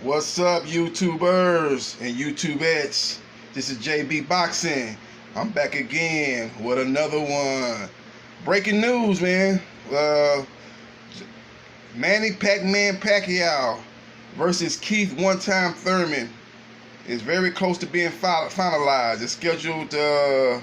What's up, YouTubers and YouTubettes? This is JB Boxing. I'm back again with another one. Breaking news, man. Manny Pac-Man Pacquiao versus Keith one-time Thurman is very close to being finalized. It's scheduled to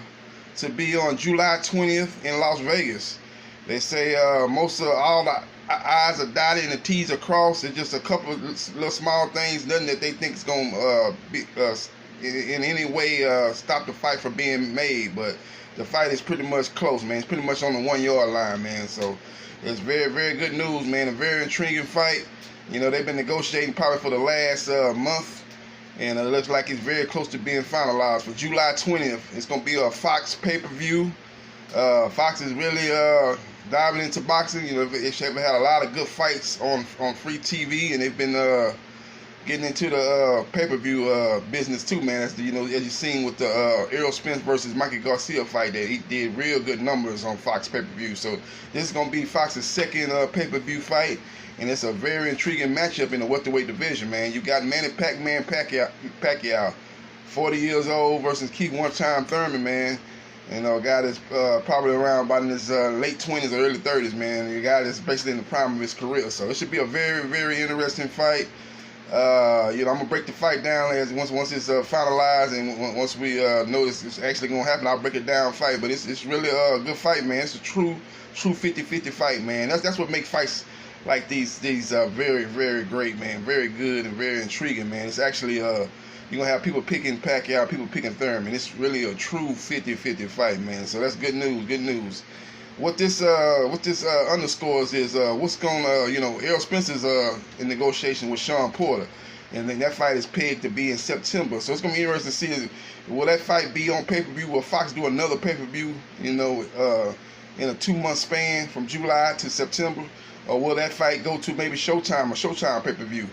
be on July 20th in Las Vegas. They say most of all the I's are dotted and the T's are crossed. It's just a couple of little small things, nothing that they think is going to be in any way stop the fight from being made. But the fight is pretty much close, man. It's pretty much on the 1 yard line, man. So it's very, very good news, man. A very intriguing fight. You know, they've been negotiating probably for the last month, and it looks like it's very close to being finalized for July 20th. It's going to be a Fox pay-per-view. Fox is really diving into boxing. You know, they've had a lot of good fights on free TV, and they've been getting into the pay-per-view business too, man. As you've seen with the Errol Spence versus Mikey Garcia fight, that he did real good numbers on Fox pay-per-view. So this is going to be Fox's second pay-per-view fight, and it's a very intriguing matchup in the welterweight division, man. You got Manny Pac-Man Pacquiao, 40 years old, versus Keith one-time Thurman, man. You know, a guy that's probably around about in his late 20s or early 30s, man. A guy that's basically in the prime of his career. So it should be a very, very interesting fight. I'm gonna break the fight down as once it's finalized, and once we know it's actually gonna happen, I'll break it down fight. But it's really a good fight, man. It's a true 50-50 fight, man. That's what makes fights like these very, very great, man. Very good and very intriguing, man. It's actually you're going to have people picking Pacquiao, people picking Thurman. It's really a true 50-50 fight, man. So that's good news, good news. What this underscores is what's going Errol Spencer's in negotiation with Sean Porter. And then that fight is pegged to be in September. So it's going to be interesting to see, will that fight be on pay-per-view? Will Fox do another pay-per-view, in a 2-month span from July to September? Or will that fight go to maybe Showtime pay-per-view?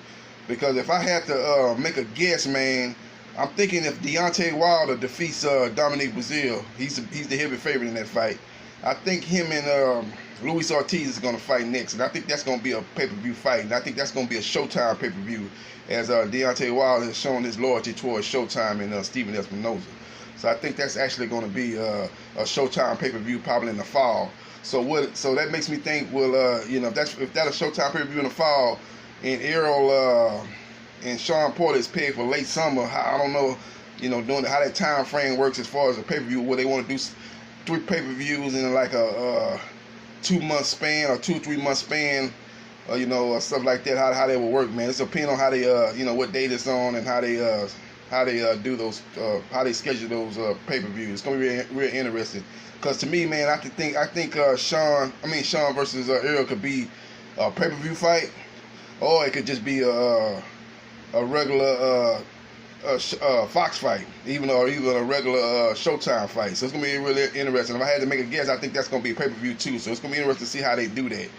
Because if I had to make a guess, man, I'm thinking if Deontay Wilder defeats Dominic Breazeale, he's the heavy favorite in that fight. I think him and Luis Ortiz is going to fight next, and I think that's going to be a pay-per-view fight, and I think that's going to be a Showtime pay-per-view, as Deontay Wilder has shown his loyalty towards Showtime and Stephen Espinoza. So I think that's actually going to be a Showtime pay-per-view probably in the fall. So that makes me think, well, if that's a Showtime pay-per-view in the fall, and Errol and Sean Porter is paid for late summer, I don't know, doing how that time frame works as far as a pay-per-view, where they want to do 3 pay-per-views in like a 2-month span or 2-3 month span, or stuff like that. How they will work, man. It's depending on how they, what date it's on, and how they do those, how they schedule those pay-per-views. It's gonna be real interesting. Cause to me, man, I think Sean versus Errol could be a pay-per-view fight. Or it could just be a regular Fox fight, even a regular Showtime fight. So it's gonna be really interesting. If I had to make a guess, I think that's gonna be a pay-per-view too. So it's gonna be interesting to see how they do that.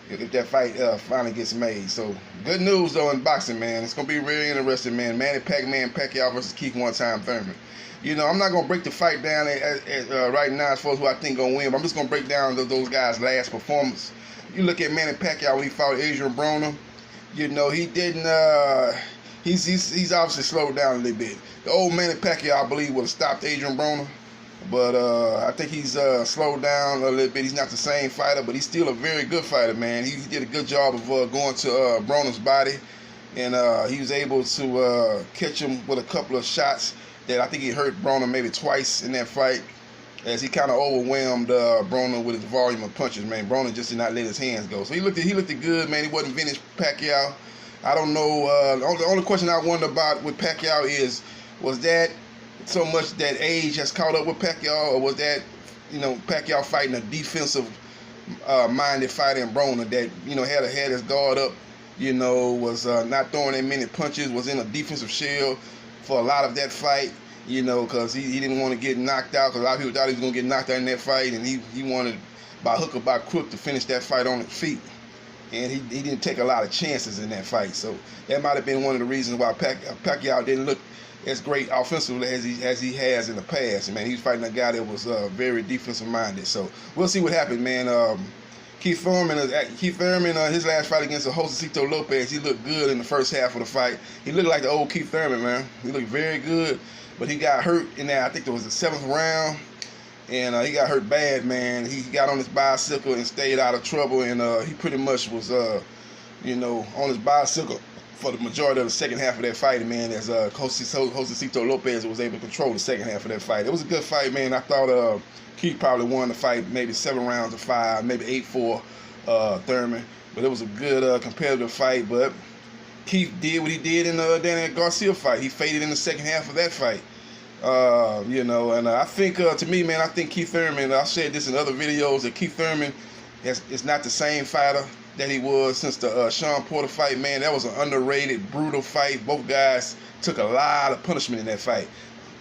If that fight finally gets made. So good news though in boxing, man. It's gonna be really interesting, man. Manny Pac-Man Pacquiao versus Keith one-time Thurman. I'm not gonna break the fight down right now as far as who I think gonna win. But I'm just gonna break down those guys' last performance. You look at Manny Pacquiao when he fought Adrian Broner. He didn't. He's obviously slowed down a little bit. The old Manny Pacquiao, I believe, would have stopped Adrian Broner, but I think he's slowed down a little bit. He's not the same fighter, but he's still a very good fighter, man. He did a good job of going to Broner's body, and he was able to catch him with a couple of shots that I think he hurt Broner maybe twice in that fight, as he kind of overwhelmed Broner with his volume of punches, man. Broner just did not let his hands go. So he looked good, man. He wasn't vintage Pacquiao. I don't know. The only question I wonder about with Pacquiao was that so much that age has caught up with Pacquiao, or was that, Pacquiao fighting a defensive minded fighter in Broner that, had his guard up, was not throwing that many punches, was in a defensive shell for a lot of that fight. Because he didn't want to get knocked out, because a lot of people thought he was going to get knocked out in that fight, and he wanted, by hook or by crook, to finish that fight on his feet. And he didn't take a lot of chances in that fight. So that might have been one of the reasons why Pacquiao didn't look as great offensively as he has in the past. Man, he was fighting a guy that was very defensive minded. So we'll see what happens, man. Keith Thurman, his last fight against Josecito Lopez, he looked good in the first half of the fight. He looked like the old Keith Thurman, man. He looked very good, but he got hurt in that. I think it was the 7th round, and he got hurt bad, man. He got on his bicycle and stayed out of trouble, and he pretty much was, on his bicycle for the majority of the second half of that fight, man, as Josecito Lopez was able to control the second half of that fight. It was a good fight, man. I thought Keith probably won the fight, maybe 7 rounds to 5, maybe 8-4 Thurman. But it was a good competitive fight. But Keith did what he did in the Danny Garcia fight. He faded in the second half of that fight. And I think, to me, man, I think Keith Thurman, I've said this in other videos, that Keith Thurman is not the same fighter that he was since the Sean Porter fight, man. That was an underrated, brutal fight. Both guys took a lot of punishment in that fight.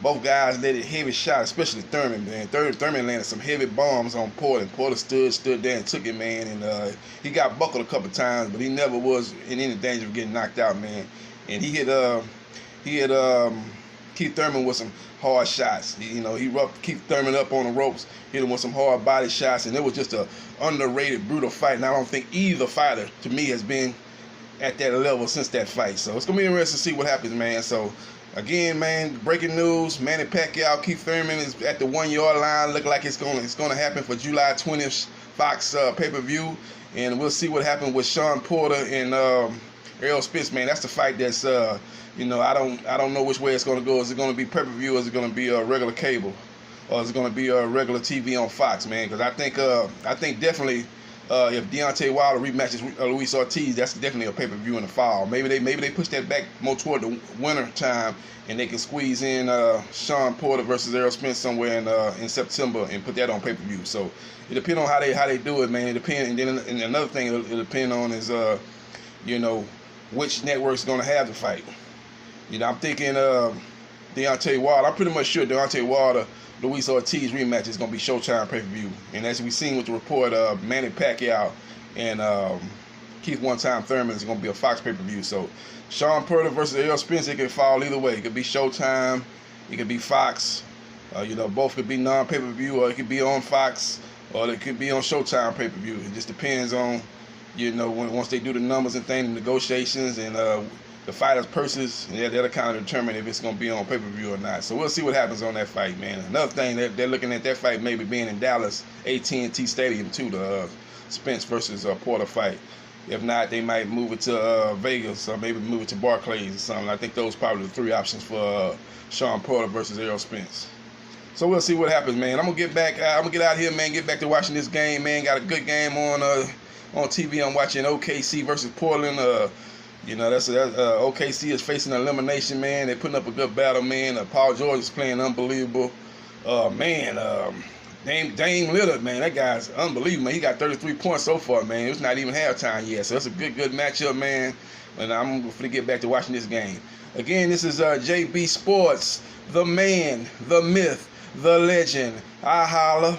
Both guys landed heavy shots, especially Thurman, man. Thurman landed some heavy bombs on Porter, and Porter stood there and took it, man. And he got buckled a couple times, but he never was in any danger of getting knocked out, man. And he hit Keith Thurman with some hard shots. He roughed Keith Thurman up on the ropes, hit him with some hard body shots, and it was just a underrated, brutal fight. And I don't think either fighter, to me, has been at that level since that fight. So it's gonna be interesting to see what happens, man. So again, man, breaking news: Manny Pacquiao, Keith Thurman is at the 1-yard line. Look like it's gonna happen for July 20th Fox pay-per-view, and we'll see what happens with Sean Porter and Errol Spence, man. That's the fight that's I don't know which way it's gonna go. Is it gonna be pay-per-view, or is it gonna be regular cable, or is it gonna be regular TV on Fox, man? Because I think definitely if Deontay Wilder rematches Luis Ortiz, that's definitely a pay-per-view in the fall. Maybe they push that back more toward the winter time, and they can squeeze in Sean Porter versus Errol Spence somewhere in September and put that on pay-per-view. So it depends on how they do it, man. It depends, and then and another thing it'll depend on is which network's gonna have the fight. I'm thinking Deontay Wilder. I'm pretty much sure Deontay Wilder, Luis Ortiz rematch is going to be Showtime pay-per-view. And as we've seen with the report of Manny Pacquiao and Keith "One-Time" Thurman is going to be a Fox pay-per-view. So Sean Porter versus Errol Spence, it could fall either way. It could be Showtime, it could be Fox. Both could be non-pay-per-view, or it could be on Fox, or it could be on Showtime pay-per-view. It just depends on, once they do the numbers and things, the negotiations, and the fighters' purses, and that'll kind of determine if it's going to be on pay-per-view or not. So we'll see what happens on that fight, man. Another thing, they're looking at that fight maybe being in Dallas, AT&T Stadium, too, the Spence versus Porter fight. If not, they might move it to Vegas, or maybe move it to Barclays or something. I think those are probably the 3 options for Sean Porter versus Errol Spence. So we'll see what happens, man. I'm gonna get out of here, man. Get back to watching this game, man. Got a good game on TV. I'm watching OKC versus Portland. That's OKC is facing elimination, man. They're putting up a good battle, man. Paul George is playing unbelievable. Dame Lillard, man, that guy's unbelievable, man. He got 33 points so far, man. It's not even halftime yet, so that's a good matchup, man. And I'm going to get back to watching this game. Again, this is JB Sports, the man, the myth, the legend. I holla.